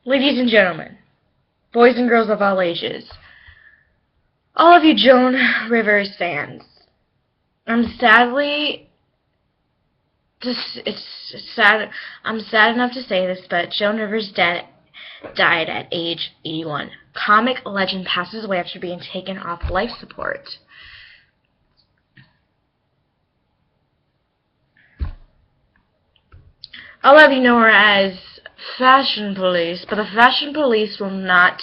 Ladies and gentlemen, boys and girls of all ages, all of you Joan Rivers fans, I'm sadly, it's sad. I'm sad enough to say this, but Joan Rivers died at age 81. Comic legend passes away after being taken off life support. All of you know her as Fashion Police, but the Fashion Police will not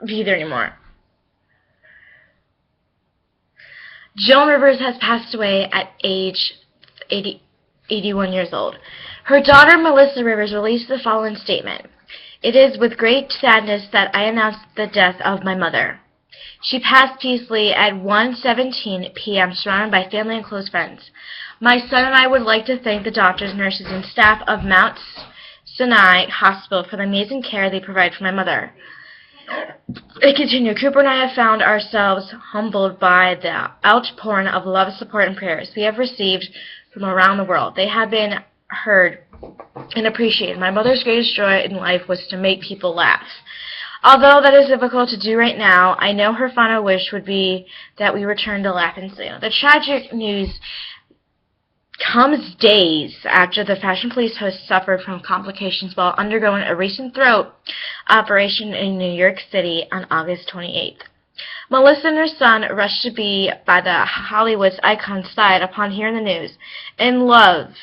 be there anymore. Joan Rivers has passed away at age 81 years old. Her daughter, Melissa Rivers, released the following statement. "It is with great sadness that I announce the death of my mother. She passed peacefully at 1:17 p.m. surrounded by family and close friends. My son and I would like to thank the doctors, nurses, and staff of Mount Sinai Hospital for the amazing care they provide for my mother." They continue, "Cooper and I have found ourselves humbled by the outpouring of love, support, and prayers we have received from around the world. They have been heard and appreciated. My mother's greatest joy in life was to make people laugh. Although that is difficult to do right now, I know her final wish would be that we return to laughing soon." The tragic news comes days after the Fashion Police host suffered from complications while undergoing a recent throat operation in New York City on August 28th. Melissa and her son rushed to be by the Hollywood's icon's side upon hearing the news, and love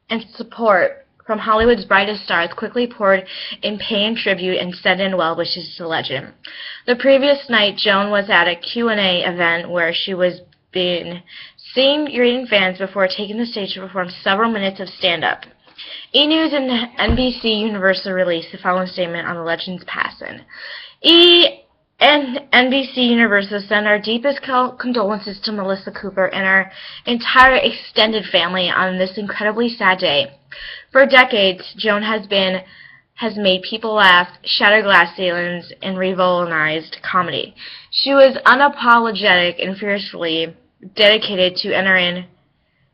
and support from Hollywood's brightest stars quickly poured in paying tribute and sent in well wishes to the legend. The previous night, Joan was at a Q&A event where she was being seen greeting fans before taking the stage to perform several minutes of stand-up. E! News and NBC Universal released the following statement on the legend's passing. E! and NBC Universal send our deepest condolences to Melissa Cooper and our entire extended family on this incredibly sad day. For decades, Joan has made people laugh, shattered glass ceilings, and revolutionized comedy. She was unapologetic and fiercely dedicated to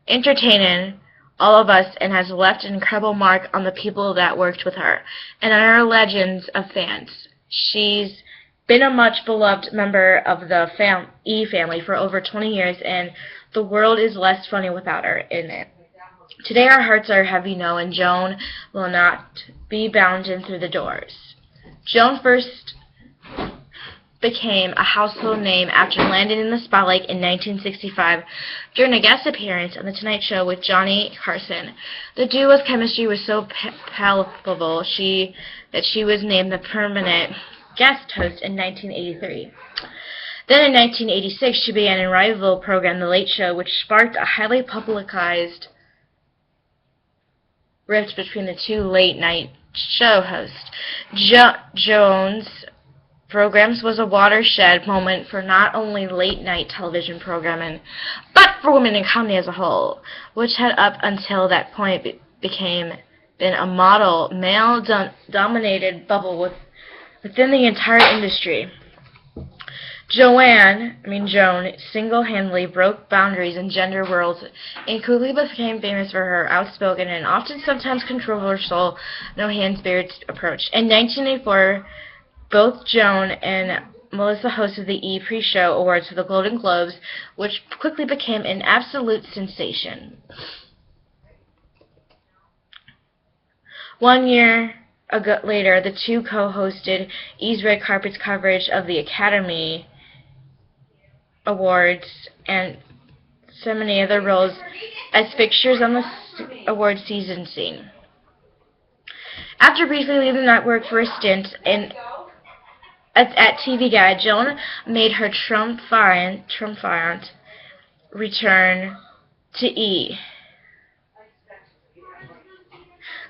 entertaining all of us and has left an incredible mark on the people that worked with her and on our legends of fans. She's been a much beloved member of the E! family for over 20 years, and the world is less funny without her in it. Today our hearts are heavy, and Joan will not be bounding through the doors. Joan first became a household name after landing in the spotlight in 1965 during a guest appearance on The Tonight Show with Johnny Carson. The duo's chemistry was so palpable that she was named the permanent guest host in 1983. Then in 1986, she began a rival program, The Late Show, which sparked a highly publicized rift between the two late-night show hosts. Joan's programs was a watershed moment for not only late-night television programming, but for women in comedy as a whole, which had up until that point been a model, male-dominated bubble within the entire industry. Joan single-handedly broke boundaries in gender worlds and quickly became famous for her outspoken and often sometimes controversial no-hands-barred approach. In 1984, both Joan and Melissa hosted the E! Pre-Show Awards for the Golden Globes, which quickly became an absolute sensation. 1 year later, the two co-hosted E!'s red carpet coverage of the Academy Awards and so many other roles as fixtures on the award season scene. After briefly leaving the network for a stint at TV Guide, Joan made her triumphant return to E!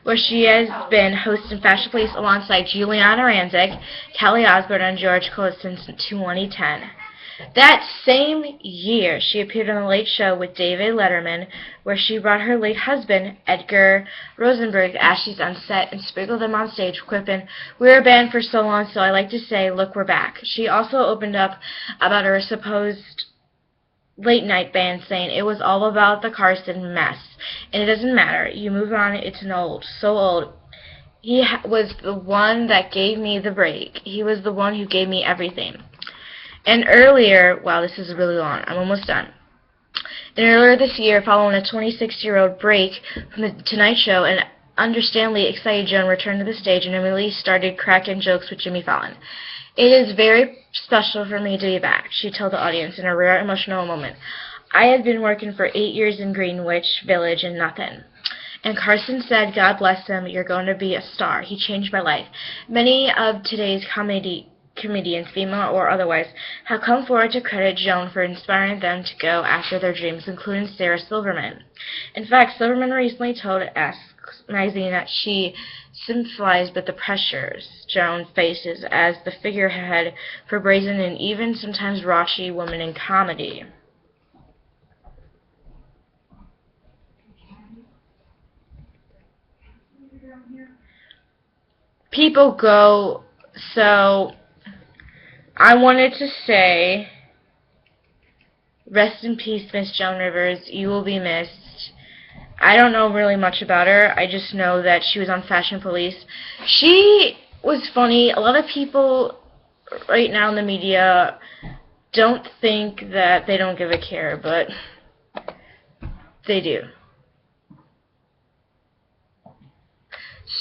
where she has been hosting Fashion Police alongside Giuliana Rancic, Kelly Osbourne, and George Cole since 2010. That same year, she appeared on The Late Show with David Letterman, where she brought her late husband, Edgar Rosenberg, ashes on set and sprinkled them on stage, quipping, "We were banned for so long, so I like to say, look, we're back." She also opened up about her supposed late-night ban, saying it was all about the Carson mess, and it doesn't matter. You move on, it's so old. was the one that gave me the break. He was the one who gave me everything. And earlier, wow, this is really long. I'm almost done. And earlier this year, following a 26-year-old break from the Tonight Show, an understandably excited Joan returned to the stage and immediately started cracking jokes with Jimmy Fallon. It is very special for me to be back, she told the audience in a rare emotional moment. I had been working for 8 years in Greenwich Village and nothing. And Carson said, God bless him, you're going to be a star. He changed my life. Many of today's comedians, female or otherwise, have come forward to credit Joan for inspiring them to go after their dreams, including Sarah Silverman. In fact, Silverman recently told Ask magazine that she sympathized with the pressures Joan faces as the figurehead for brazen and even sometimes raunchy women in comedy. People go, so I wanted to say, rest in peace, Miss Joan Rivers. You will be missed. I don't know really much about her. I just know that she was on Fashion Police. She was funny. A lot of people right now in the media don't think that they don't give a care, but they do.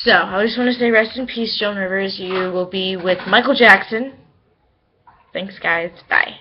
So, I just want to say rest in peace, Joan Rivers. You will be with Michael Jackson. Thanks, guys. Bye.